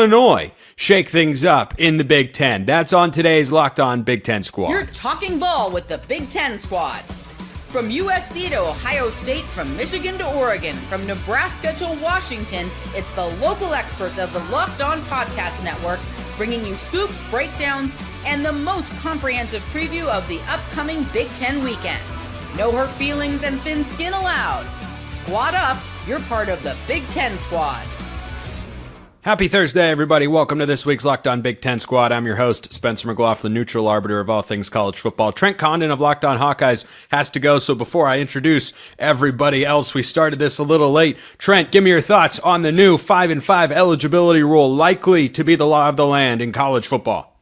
Illinois shake things up in the Big Ten? That's on today's Locked On Big Ten Squad. You're talking ball with the Big Ten Squad. From USC to Ohio State, from Michigan to Oregon, from Nebraska to Washington, it's the local experts of the Locked On Podcast Network bringing you scoops, breakdowns, and the most comprehensive preview of the upcoming Big Ten weekend. No hurt feelings and thin skin allowed. Squad up, you're part of the Big Ten Squad. Happy Thursday, everybody. Welcome to this week's Locked On Big Ten Squad. I'm your host, Spencer McLaughlin, neutral arbiter of all things college football. Trent Condon of Locked On Hawkeyes has to go, so before I introduce everybody else, we started this a little late. Trent, give me your thoughts on the new 5-5 eligibility rule likely to be the law of the land in college football.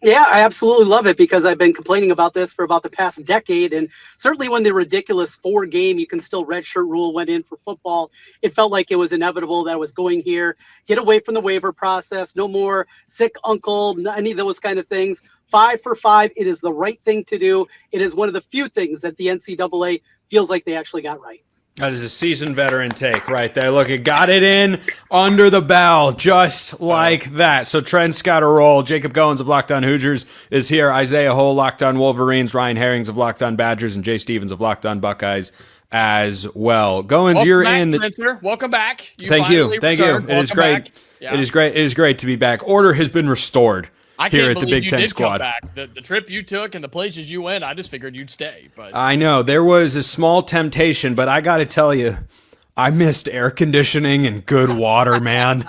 Yeah, I absolutely love it because I've been complaining about this for about the past decade. And certainly when the ridiculous 4-game, you can still redshirt rule went in for football, it felt like it was inevitable that it was going here. Get away from the waiver process. No more sick uncle, any of those kind of things. 5 for 5. It is the right thing to do. It is one of the few things that the NCAA feels like they actually got right. That is a seasoned veteran take right there. Look, it got it in under the bell, just like that. So Trent's got a roll. Jacob Goins of Locked On Hoosiers is here. Isaiah Hole, Locked On Wolverines. Ryan Herrings of Locked On Badgers. And Jay Stevens of Locked On Buckeyes as well. Goins, welcome you're back, in. Spencer. Welcome back. Thank you. It is great. Yeah. It is great. It is great to be back. Order has been restored. I here can't at the believe Big you Ten did Squad. Come back. The trip you took and the places you went, I just figured you'd stay. But I know there was a small temptation, but I got to tell you, I missed air conditioning and good water, man.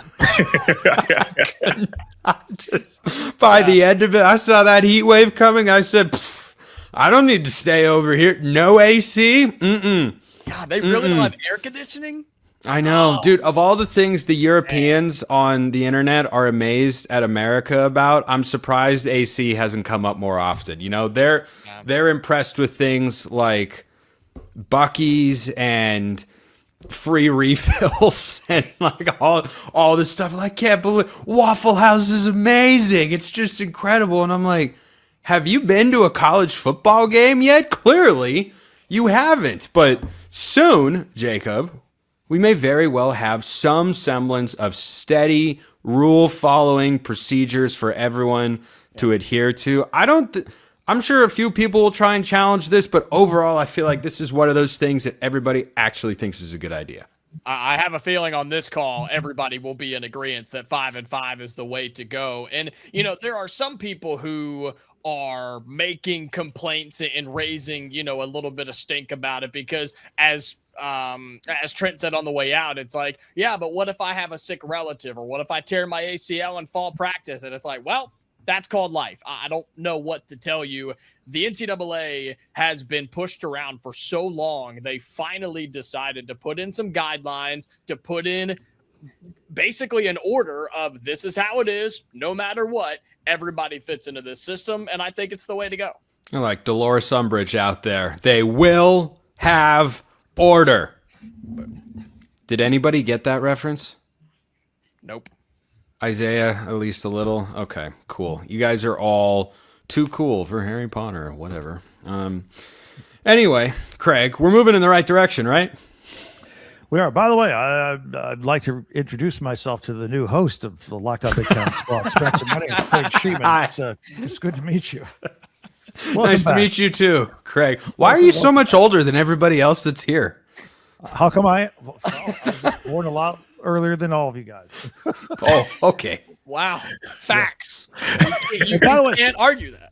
By the end of it, I saw that heat wave coming. I said, I don't need to stay over here. No AC? God, they really don't have air conditioning? I know, dude. Of all the things the Europeans on the internet are amazed at America about, I'm surprised AC hasn't come up more often. You know, they're impressed with things like Buc-ee's and free refills and like all this stuff. Like, I can't believe Waffle House is amazing. It's just incredible. And I'm like, have you been to a college football game yet? Clearly, you haven't. But soon, Jacob, we may very well have some semblance of steady rule-following procedures for everyone to adhere to. I'm sure a few people will try and challenge this, but overall, I feel like this is one of those things that everybody actually thinks is a good idea. I have a feeling on this call, everybody will be in agreement that 5-5 is the way to go. And, you know, there are some people who are making complaints and raising, you know, a little bit of stink about it because as Trent said on the way out, it's like, yeah, but what if I have a sick relative or what if I tear my ACL in fall practice? And it's like, well, that's called life. I don't know what to tell you. The NCAA has been pushed around for so long. They finally decided to put in some guidelines, to put in basically an order of this is how it is, no matter what. Everybody fits into this system, and I think it's the way to go. I like Dolores Umbridge out there. They will have order. Did anybody get that reference? Nope. Isaiah, at least a little? Okay, cool. You guys are all too cool for Harry Potter or whatever. Anyway, Craig, we're moving in the right direction, right? We are. By the way, I'd like to introduce myself to the new host of the Locked On Big Ten Squad, Spencer. My name is Craig Sheeman. It's good to meet you. Nice to meet you too, Craig. Why are you so much older than everybody else that's here? How come I was just born a lot earlier than all of you guys. Oh, okay. Wow. Facts. You by the way, can't argue that.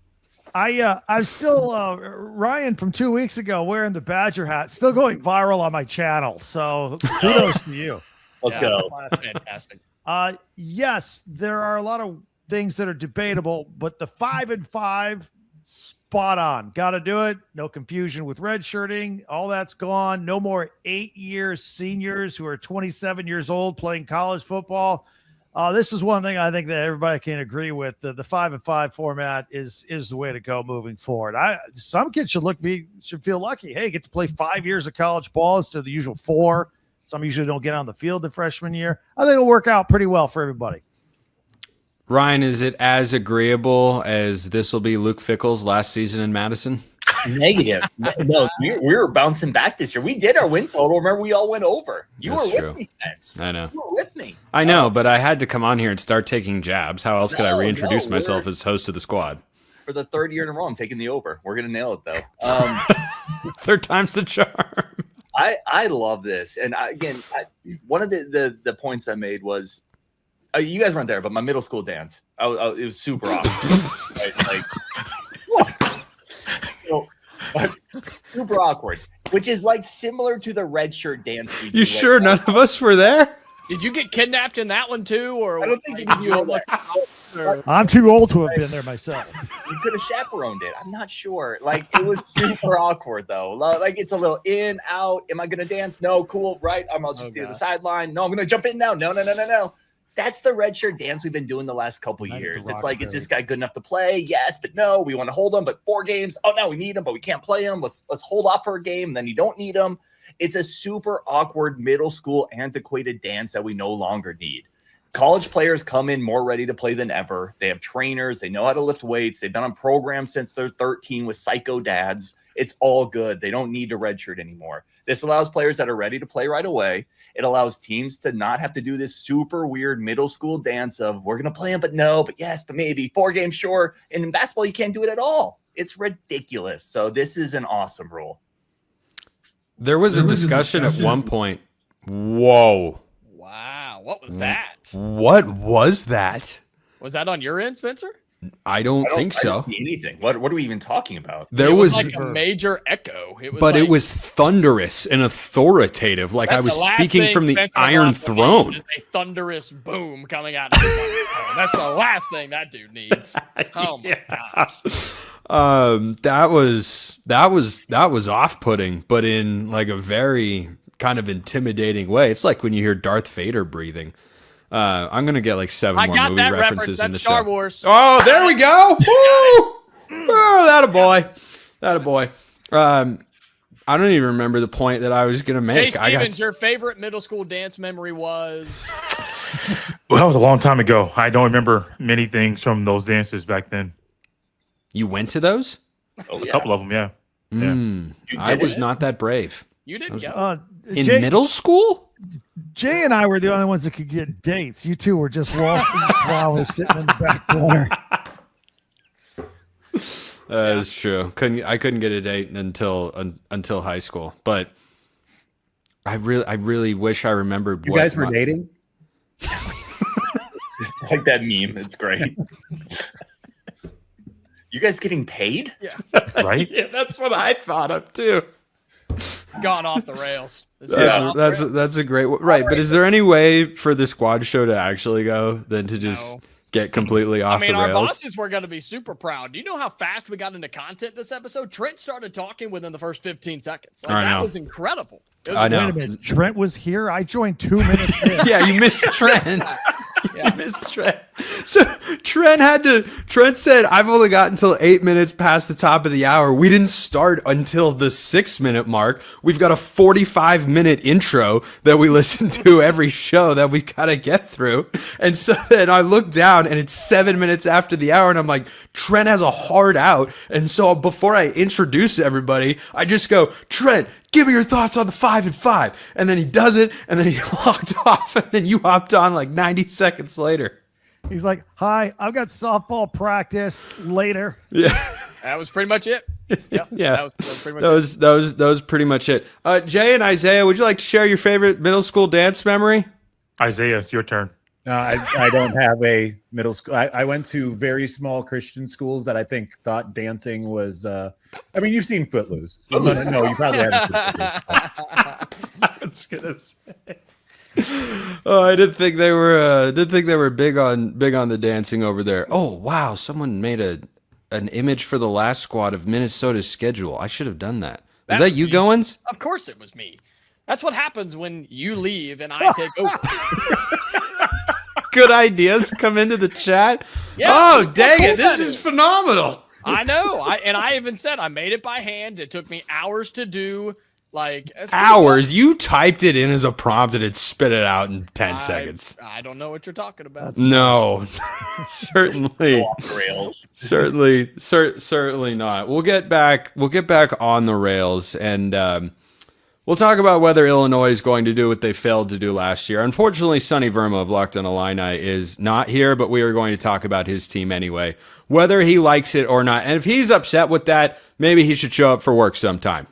I'm still Ryan from 2 weeks ago wearing the Badger hat, still going viral on my channel. So kudos to you. Let's go. That's fantastic. Yes, there are a lot of things that are debatable, but the 5-5, spot on. Got to do it. No confusion with redshirting. All that's gone. No more 8-year seniors who are 27 years old playing college football. This is one thing I think that everybody can agree with. The 5-5 format is the way to go moving forward. Some kids should feel lucky. Hey, get to play 5 years of college ball instead of the usual 4. Some usually don't get on the field the freshman year. I think it'll work out pretty well for everybody. Ryan, is it as agreeable as this will be Luke Fickell's last season in Madison? Negative. No, we were bouncing back this year. We did our win total. Remember, we all went over. You That's were true. with me, Spence. I know. You were with me. I know, but I had to come on here and start taking jabs. How else could I No, reintroduce no, myself we're- as host of the squad? For the third year in a row, I'm taking the over. We're gonna nail it though. Third time's the charm. I love this, and one of the points I made was you guys weren't there, but my middle school dance, it was super awkward. Right? Like, super awkward, which is like similar to the red shirt dance. We do You right sure now. none of us were there? Did you get kidnapped in that one too, or I don't think did you almost? I'm too old to have been there myself. You could have chaperoned it. I'm not sure. Like, it was super awkward though. Like, it's a little in, out. Am I gonna dance? No, cool, right? I'll just stay to the sideline. No, I'm gonna jump in now. No. That's the red shirt dance we've been doing the last couple years. It's like, is this guy good enough to play? Yes, but no. We want to hold him, but 4 games. Oh no, we need him, but we can't play him. Let's hold off for a game. Then you don't need him. It's a super awkward middle school antiquated dance that we no longer need. College players come in more ready to play than ever. They have trainers. They know how to lift weights. They've been on programs since they're 13 with psycho dads. It's all good. They don't need to redshirt anymore. This allows players that are ready to play right away. It allows teams to not have to do this super weird middle school dance of we're going to play them, but no, but yes, but maybe 4 games, sure. And in basketball, you can't do it at all. It's ridiculous. So this is an awesome rule. There was a discussion at one point. Whoa. Wow, what was that? What was that? Was that on your end, Spencer? I don't think I so. don't see anything. What are we even talking about? There It was was, like a major echo. It was but like, it was thunderous and authautoritative, like I that's was the last speaking thing from the Spencer Iron Russell Throne. needs is a thunderous boom coming out of his microphone. That's the last thing that dude needs. Oh my gosh. That was off-putting, but in like a very kind of intimidating way. It's like when you hear Darth Vader breathing. I'm gonna get like 7 I more got movie that references reference. in the That's Star show. Wars. Oh, there we go. Woo! Oh, that a boy. I don't even remember the point that I was gonna make. Jay Stevens, your favorite middle school dance memory was? Well, that was a long time ago. I don't remember many things from those dances back then. You went to those? Oh, A couple of them, yeah. I was not that brave. You didn't go. In middle school? Jay and I were the only ones that could get dates. You two were just walking while I was sitting in the back corner. That is true. I couldn't get a date until high school, but I really wish I remembered. You guys were dating? It's like that meme. It's great. You guys getting paid? Yeah. Right? Yeah, that's what I thought of too. Gone off the rails. This is gone off the rails. That's a great right. But is there any way for the squad show to actually go than to just No. get completely off the our rails? bosses were going to be super proud. Do you know how fast we got into content this episode? Trent started talking within the first 15 seconds. Like, I that know. was incredible. It was I know. Wait a minute. Trent was here. I joined 2 minutes in. Yeah, you missed Trent. Yeah. You missed Trent. So Trent said, I've only got until 8 minutes past the top of the hour. We didn't start until the 6-minute mark. We've got a 45-minute intro that we listen to every show that we got to get through. And so then I look down and it's 7 minutes after the hour and I'm like, Trent has a hard out. And so before I introduce everybody, I just go, Trent, give me your thoughts on the 5 and 5. And then he does it, and then he locked off, and then you hopped on like 90 seconds later. He's like, hi, I've got softball practice later. Yeah. That was pretty much it. Yeah. Yeah. That was pretty much it. That was pretty much it. Jay and Isaiah, would you like to share your favorite middle school dance memory? Isaiah, it's your turn. No, I don't have a middle school. I went to very small Christian schools that I think thought dancing was. I mean, you've seen Footloose. No, you probably haven't seen Footloose. I was gonna say. Oh, I didn't think they were big on the dancing over there. Oh wow, someone made an image for the last squad of Minnesota's schedule. I should have done that. Is that you, Goins? Of course it was me. That's what happens when you leave and I take over. Good ideas come into the chat. Yeah, Oh, look how dang cool it. This that is is. phenomenal. I know. I even said I made it by hand. It took me hours to do. Like hours. You typed it in as a prompt and it spit it out in 10 seconds. I don't know what you're talking about. No, certainly, Off the rails. certainly not. We'll get back on the rails, and we'll talk about whether Illinois is going to do what they failed to do last year. Unfortunately, Sonny Verma of Locked On Illini is not here, but we are going to talk about his team anyway, whether he likes it or not. And if he's upset with that, maybe he should show up for work sometime.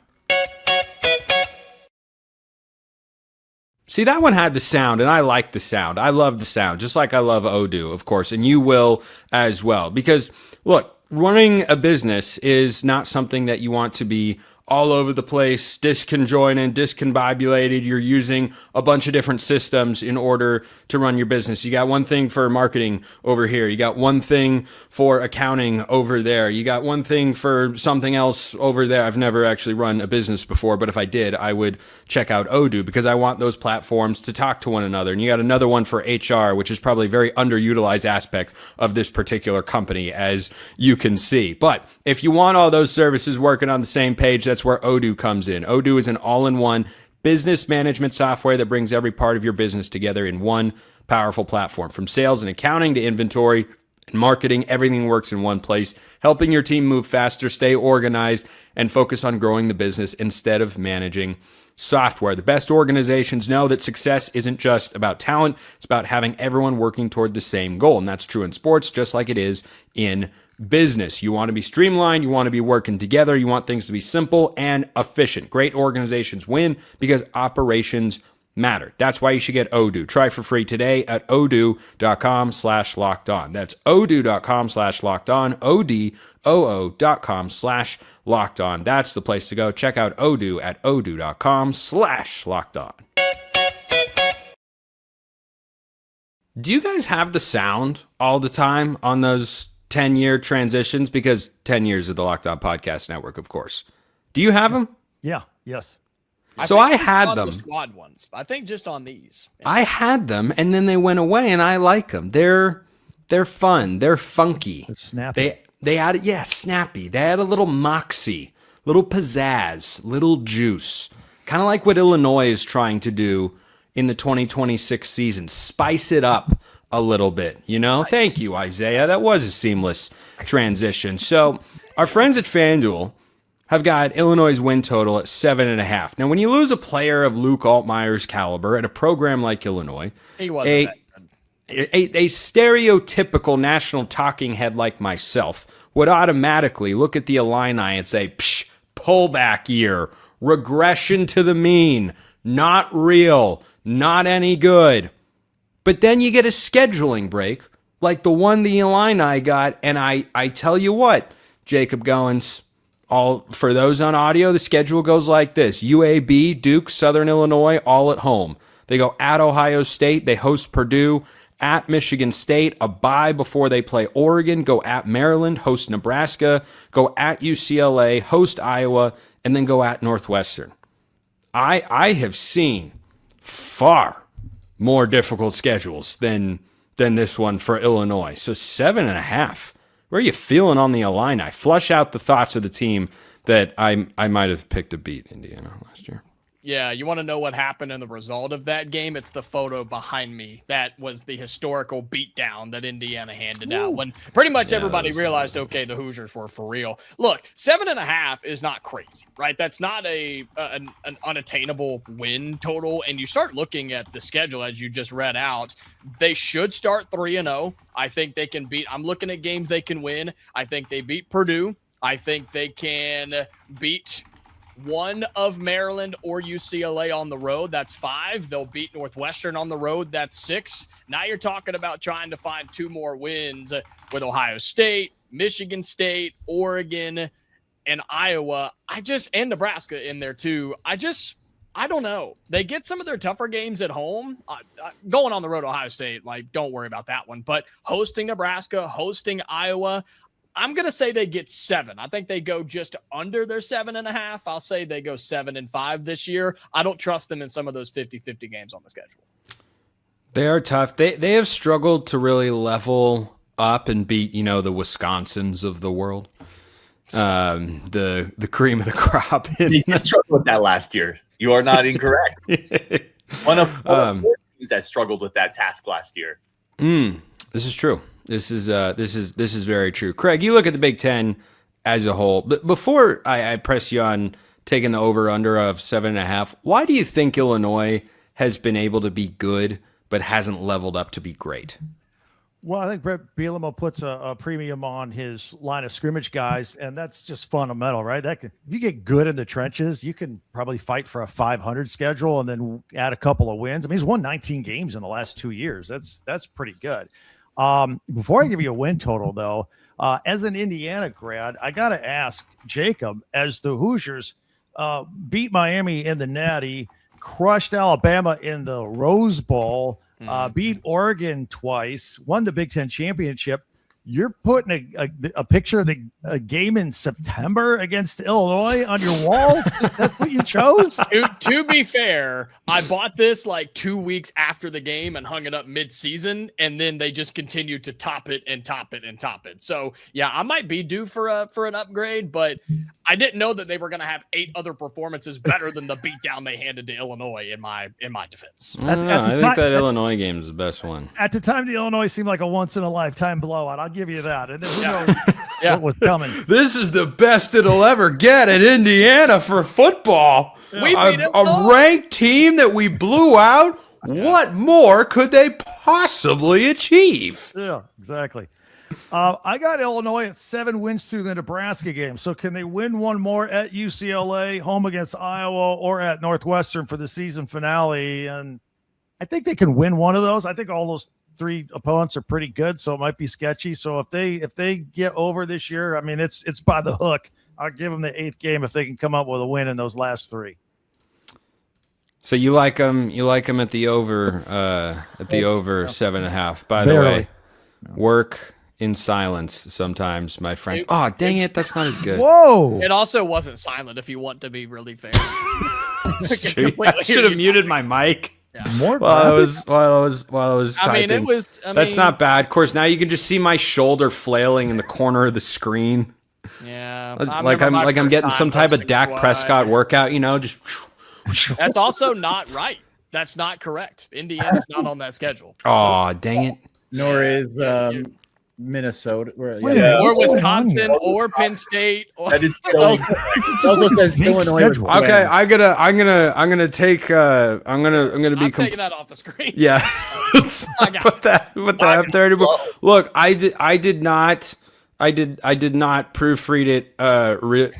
See, that one had the sound, and I like the sound. I love the sound, just like I love Odoo, of course, and you will as well. Because, look, running a business is not something that you want to be all over the place, disconjointed, discombobulated. You're using a bunch of different systems in order to run your business. You got one thing for marketing over here. You got one thing for accounting over there. You got one thing for something else over there. I've never actually run a business before, but if I did, I would check out Odoo because I want those platforms to talk to one another. And you got another one for HR, which is probably a very underutilized aspect of this particular company, as you can see. But if you want all those services working on the same page, that's where Odoo comes in. Odoo is an all-in-one business management software that brings every part of your business together in one powerful platform. From sales and accounting to inventory and marketing, everything works in one place, helping your team move faster, stay organized, and focus on growing the business instead of managing software. The best organizations know that success isn't just about talent, it's about having everyone working toward the same goal. And that's true in sports, just like it is in business. You want to be streamlined, you want to be working together, you want things to be simple and efficient. Great organizations win because operations matter. That's why you should get Odoo. Try for free today at odoo.com/lockedon. That's odoo.com/lockedon, odoo.com/lockedon. That's the place to go. Check out Odoo at odoo.com/lockedon. Do you guys have the sound all the time on those 10-year transitions? Because 10 years of the Locked On Podcast Network, of course. Do you have them? Yeah. Yes. So I had them. The squad ones. I think just on these. I had them, and then they went away, and I like them. They're fun. They're funky. They're snappy. They added, snappy. They had a little moxie, little pizzazz, little juice. Kind of like what Illinois is trying to do in the 2026 season. Spice it up a little bit, you know? Nice. Thank you, Isaiah. That was a seamless transition. So our friends at FanDuel have got Illinois' win total at 7.5. Now, when you lose a player of Luke Altmyer's caliber at a program like Illinois, he wasn't a stereotypical national talking head like myself would automatically look at the Illini and say, psh, pullback year, regression to the mean, not real, not any good. But then you get a scheduling break like the one the Illini got, and I tell you what, Jacob Goins, for those on audio, the schedule goes like this. UAB, Duke, Southern Illinois, all at home. They go at Ohio State, they host Purdue, at Michigan State, a bye before they play Oregon, go at Maryland, host Nebraska, go at UCLA, host Iowa, and then go at Northwestern. I have seen far more difficult schedules than this one for Illinois. So 7.5. Where are you feeling on the Illini? Flush out the thoughts of the team that I might have picked to beat Indiana last year. Yeah, you want to know what happened in the result of that game? It's the photo behind me. That was the historical beatdown that Indiana handed out when pretty much everybody realized, okay, the Hoosiers were for real. Look, 7.5 is not crazy, right? That's not an unattainable win total. And you start looking at the schedule as you just read out, they should start 3-0. I think they can beat. I'm looking at games they can win. I think they beat Purdue. I think they can beat one of Maryland or UCLA on the road. That's 5. They'll beat Northwestern on the road. That's 6. Now you're talking about trying to find 2 more wins with Ohio State, Michigan State, Oregon, and Iowa. And Nebraska in there too. I don't know. They get some of their tougher games at home. Going on the road to Ohio State, don't worry about that one. But hosting Nebraska, hosting Iowa, I'm going to say they get 7. I think they go just under their 7.5. I'll say they go 7-5 this year. I don't trust them in some of those 50-50 games on the schedule. They are tough. They have struggled to really level up and beat, the Wisconsins of the world. the cream of the crop. He struggled with that last year. You are not incorrect. One of four teams that struggled with that task last year. This is true. This is very true. Craig, you look at the Big Ten as a whole. But before I press you on taking the over/under of 7.5, why do you think Illinois has been able to be good but hasn't leveled up to be great? Well, I think Bret Bielema puts a premium on his line of scrimmage guys, and that's just fundamental, right? If you get good in the trenches, you can probably fight for a 500 schedule and then add a couple of wins. I mean, he's won 19 games in the last 2 years. That's pretty good. Before I give you a win total, though, as an Indiana grad, I got to ask Jacob, as the Hoosiers beat Miami in the Natty, crushed Alabama in the Rose Bowl, beat Oregon twice, won the Big Ten championship. You're putting a picture of a game in September against Illinois on your wall? That's what you chose? To be fair, I bought this like 2 weeks after the game and hung it up mid-season, and then they just continued to top it and top it and top it. So yeah, I might be due for an upgrade, but I didn't know that they were going to have 8 other performances better than the beatdown they handed to Illinois. In my defense, I think that Illinois game is the best one. At the time, the Illinois seemed like a once in a lifetime blowout. I'll give you that. And who knows what was coming? This is the best it'll ever get at Indiana for football. Yeah. A ranked team that we blew out. What more could they possibly achieve? Yeah, exactly. I got Illinois at 7 wins through the Nebraska game. So can they win one more at UCLA, home against Iowa, or at Northwestern for the season finale? And I think they can win one of those. I think all those 3 opponents are pretty good, so it might be sketchy. So if they get over this year, I mean, it's by the hook. I'll give them the 8th game if they can come up with a win in those last 3. So you like them at the over 7.5. By the way, work in silence sometimes, my friends. Oh, dang it, that's not as good. Whoa! It also wasn't silent, if you want to be really fair. I should have muted my mic. Yeah. More while I was typing. I mean, that's not bad. Of course, now you can just see my shoulder flailing in the corner of the screen. Yeah, like I'm getting some type of Dak Prescott workout, just. That's also not right. That's not correct. Indiana's not on that schedule. Oh, dang it. Nor is Minnesota. Or Wisconsin or Penn State. That is still says Illinois. Okay, I'm gonna take. I'm gonna be taking that off the screen. Yeah, put that up there. Look, I did not proofread it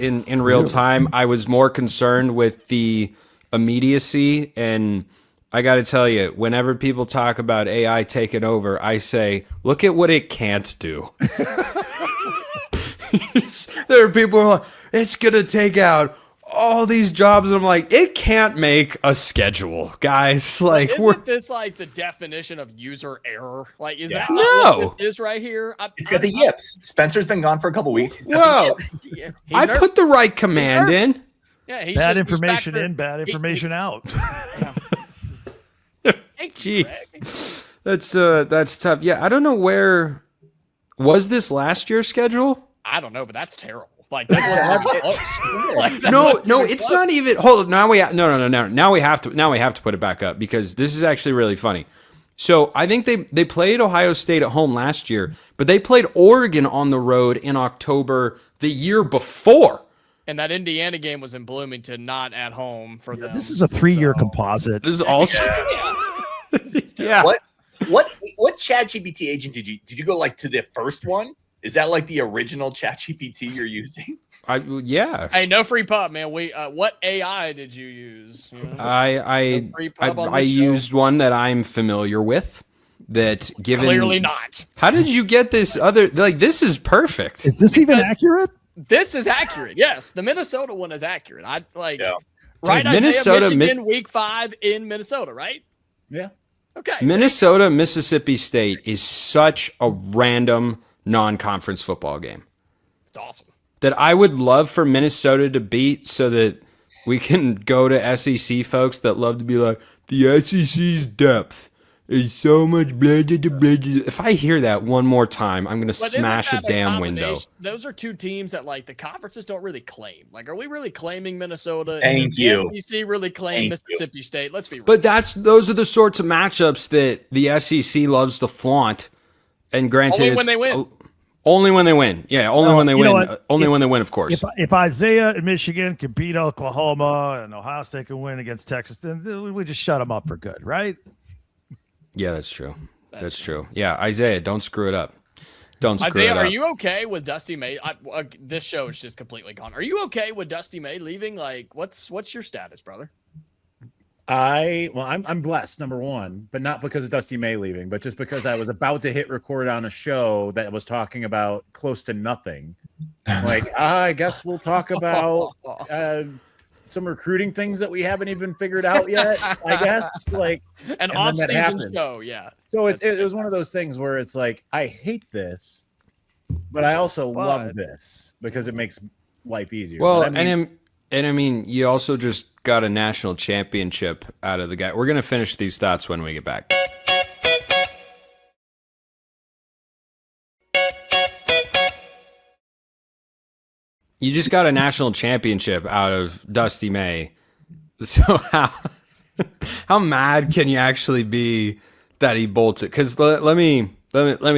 in real time. I was more concerned with the immediacy, and I got to tell you, whenever people talk about AI taking over, I say, look at what it can't do. There are people who are like, it's gonna take out all these jobs. And I'm like, it can't make a schedule, guys. Like, isn't this like the definition of user error? Like, is that what this is right here? It's got the yips. Spencer's been gone for a couple weeks. Whoa! I put the right command in. Yeah, he's bad just information in, bad information out. Jeez, that's tough. Yeah, I don't know where was this last year's schedule. I don't know, but that's terrible. Like that no, it's not even. Hold on, now no. Now we have to put it back up because this is actually really funny. So I think they played Ohio State at home last year, but they played Oregon on the road in October the year before. And that Indiana game was in Bloomington, not at home for them. This is a 3-year composite. This is also yeah. What ChatGPT agent did you go like to the first one? Is that like the original ChatGPT you're using? Yeah. Hey, no free pub, man. What AI did you use? I used one that I'm familiar with. That given clearly not. How did you get this other? Like, this is perfect. Is this even accurate? This is accurate. Yes, the Minnesota one is accurate. Right? Dude, Minnesota, Michigan, week 5 in Minnesota, right? Yeah. Okay. Minnesota, Mississippi State is such a random non-conference football game. It's awesome. That I would love for Minnesota to beat so that we can go to SEC folks that love to be like, the SEC's depth. It's so much blah, blah, blah, blah. If I hear that one more time, I'm gonna But isn't smash a that damn window. combination- Those are two teams that like the conferences don't really claim. Like, are we really claiming Minnesota? Thank Does you. The SEC really claim Thank you. Mississippi State? Let's be real. But those are the sorts of matchups that the SEC loves to flaunt. And granted, Only when they win. Only when they win. Yeah, only when they you know win. what? Only when they win, of course. If Isaiah and Michigan can beat Oklahoma and Ohio State can win against Texas, then we just shut them up for good, right? Yeah, that's true. That's true. Yeah, Isaiah, don't screw it up. Don't screw Isaiah, it up. are you okay with Dusty May? This show is just completely gone. Are you okay with Dusty May leaving? Like, what's your status, brother? I'm blessed, number one, but not because of Dusty May leaving, but just because I was about to hit record on a show that was talking about close to nothing. Like, I guess we'll talk about some recruiting things that we haven't even figured out yet. I guess like An and then that off-season happened. show, yeah. So it was one of those things where it's like I hate this, but I also love this because it makes life easier. Well, But I mean, and I mean, you also just got a national championship out of the guy. We're gonna finish these thoughts when we get back. You just got a national championship out of Dusty May. So how mad can you actually be that he bolted? Because let me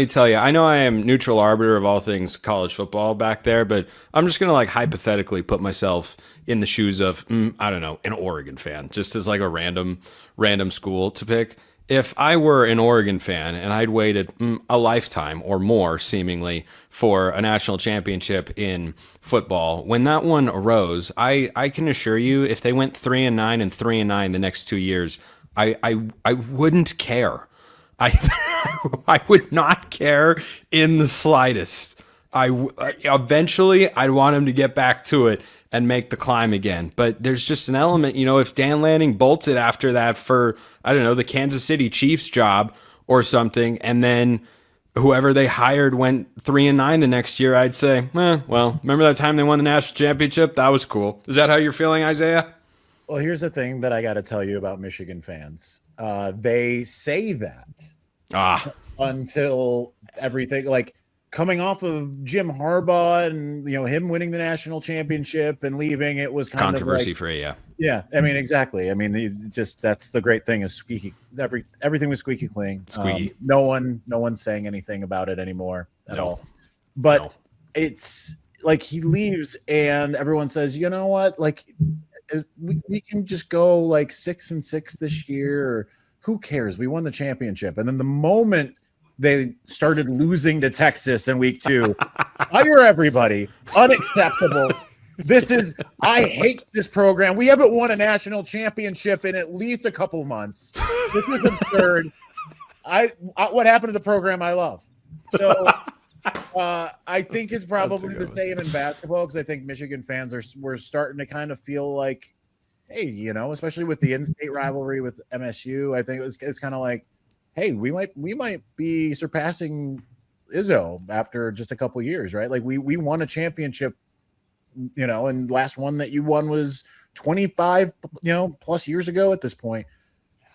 tell you, I know I am neutral arbiter of all things college football back there, but I'm just gonna like hypothetically put myself in the shoes of I don't know, an Oregon fan, just as like a random school to pick. If I were an Oregon fan and I'd waited a lifetime or more, seemingly, for a national championship in football, when that one arose, I can assure you, if they went 3-9 and 3-9 the next 2 years, I wouldn't care. I would not care in the slightest. Eventually I'd want him to get back to it and make the climb again. But there's just an element, if Dan Lanning bolted after that for, I don't know, the Kansas City Chiefs job or something, and then whoever they hired went 3-9 the next year, I'd say, well, remember that time they won the national championship? That was cool. Is that how you're feeling, Isaiah? well, here's the thing that I got to tell you about Michigan fans. They say that until everything, like coming off of Jim Harbaugh and him winning the national championship and leaving, it was kind controversy of like, free, yeah. Yeah, I mean, exactly. I mean, that's the great thing is squeaky. Everything was squeaky clean. Squeaky. No one's saying anything about it anymore at all. But it's like he leaves and everyone says, you know what? Like we can just go like 6-6 this year. Or who cares? We won the championship. And then the moment they started losing to Texas in week 2, fire everybody. Unacceptable. I hate this program. We haven't won a national championship in at least a couple months. This is absurd. What happened to the program I love? So I think it's probably the same in basketball because I think Michigan fans we're starting to kind of feel like, hey, especially with the in-state rivalry with MSU, I think it's kind of like, hey, we might be surpassing Izzo after just a couple years, right? Like we won a championship, and last one that you won was 25, plus years ago at this point.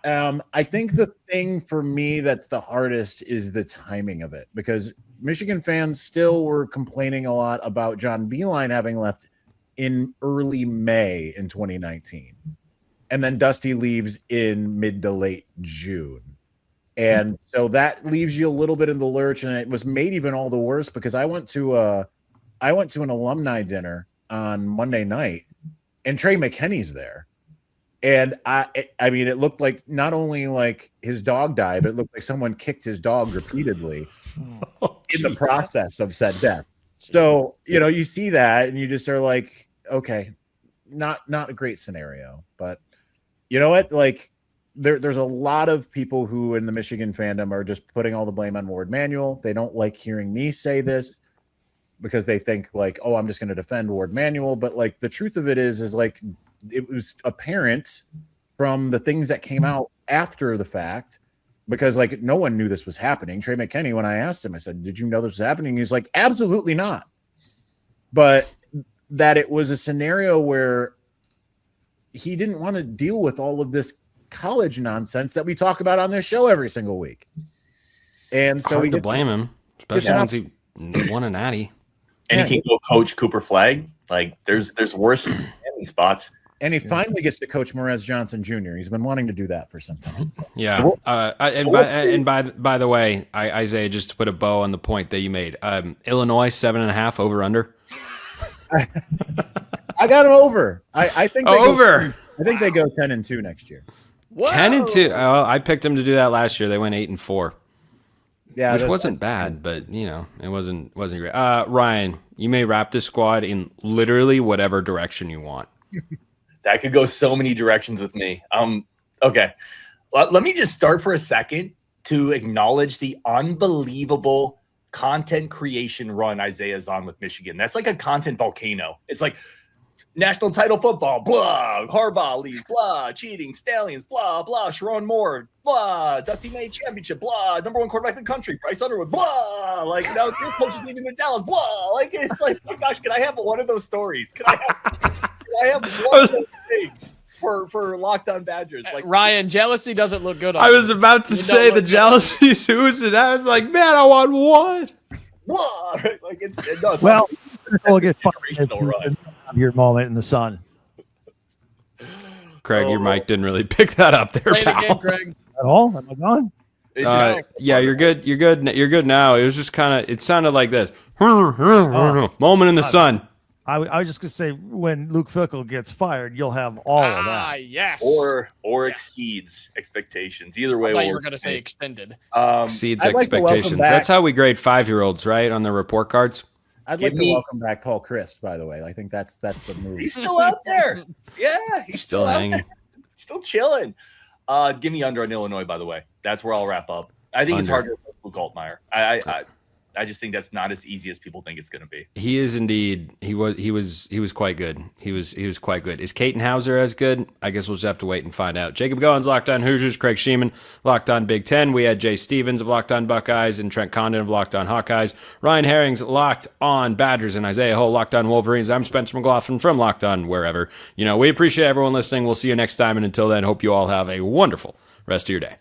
I think the thing for me that's the hardest is the timing of it, because Michigan fans still were complaining a lot about John Beilein having left in early May in 2019. And then Dusty leaves in mid to late June. And so that leaves you a little bit in the lurch, and it was made even all the worse because I went to an alumni dinner on Monday night, and Trey McKinney's there, and I mean, it looked like not only like his dog died, but it looked like someone kicked his dog repeatedly in the process of said death. So you see that, and you just are like, okay, not a great scenario, but you know what, like. There's a lot of people who in the Michigan fandom are just putting all the blame on Ward Manuel. They don't like hearing me say this because they think like, oh, I'm just going to defend Ward Manuel. But like the truth of it is like it was apparent from the things that came out after the fact, because like no one knew this was happening. Trey McKinney, when I asked him, I said, did you know this was happening? He's like, absolutely not. But that it was a scenario where he didn't want to deal with all of this college nonsense that we talk about on this show every single week. And so hard to blame him, especially once he won a natty. And he can go coach Cooper Flag. Like there's worse landing spots. And he finally gets to coach Morez Johnson Jr. He's been wanting to do that for some time. Yeah. By the way, Isaiah, just to put a bow on the point that you made, Illinois 7.5 over under. I got him over. I think they over. I think they go 10-2 next year. 10-2. Oh, I picked them to do that last year. They went 8-4. Yeah, which wasn't bad, but it wasn't great. Ryan, you may wrap this squad in literally whatever direction you want. That could go so many directions with me. Okay. Well, let me just start for a second to acknowledge the unbelievable content creation run Isaiah's on with Michigan. That's like a content volcano. It's like national title football, blah, Harbaugh leaves, blah, cheating, Stallions, blah, blah, Sharon Moore, blah, Dusty May championship, blah, number one quarterback in the country, Bryce Underwood, blah, like now your coach is leaving to Dallas, blah, like it's like, oh gosh, can I have one of those stories? Can I have one of those things for Locked On Badgers? Like Ryan, jealousy doesn't look good on I was about to say the jealousy's oozing. I was like, man, I want one. Blah, like it's well, we'll get run. Your moment in the sun. Craig, your mic didn't really pick that up there, Play it pal. again, Craig. At all? Am I gone? Yeah, you're good. You're good. You're good now. It was just kind of. It sounded like this. Moment in the sun. I was just gonna say when Luke Fickell gets fired, you'll have all of that. Yes. Or exceeds expectations. Either way, I thought you were going to say extended. Exceeds I'd like to welcome expectations. back- That's how we grade 5-year-olds, right? On their report cards. I'd like to welcome back Paul Christ, by the way. I think that's the move. He's still out there. Yeah, he's Still out hanging. there. Still chilling. Give me under on Illinois, by the way. That's where I'll wrap up. I think it's Under. hard to Luke Altmyer. I just think that's not as easy as people think it's going to be. He is indeed. He was quite good. He was quite good. Is Caton Hauser as good? I guess we'll just have to wait and find out. Jacob Goins, Locked On Hoosiers. Craig Sheeman, Locked On Big Ten. We had Jay Stevens of Locked On Buckeyes and Trent Condon of Locked On Hawkeyes. Ryan Herring's Locked On Badgers and Isaiah Hull, Locked On Wolverines. I'm Spencer McLaughlin from Locked On wherever. We appreciate everyone listening. We'll see you next time. And until then, hope you all have a wonderful rest of your day.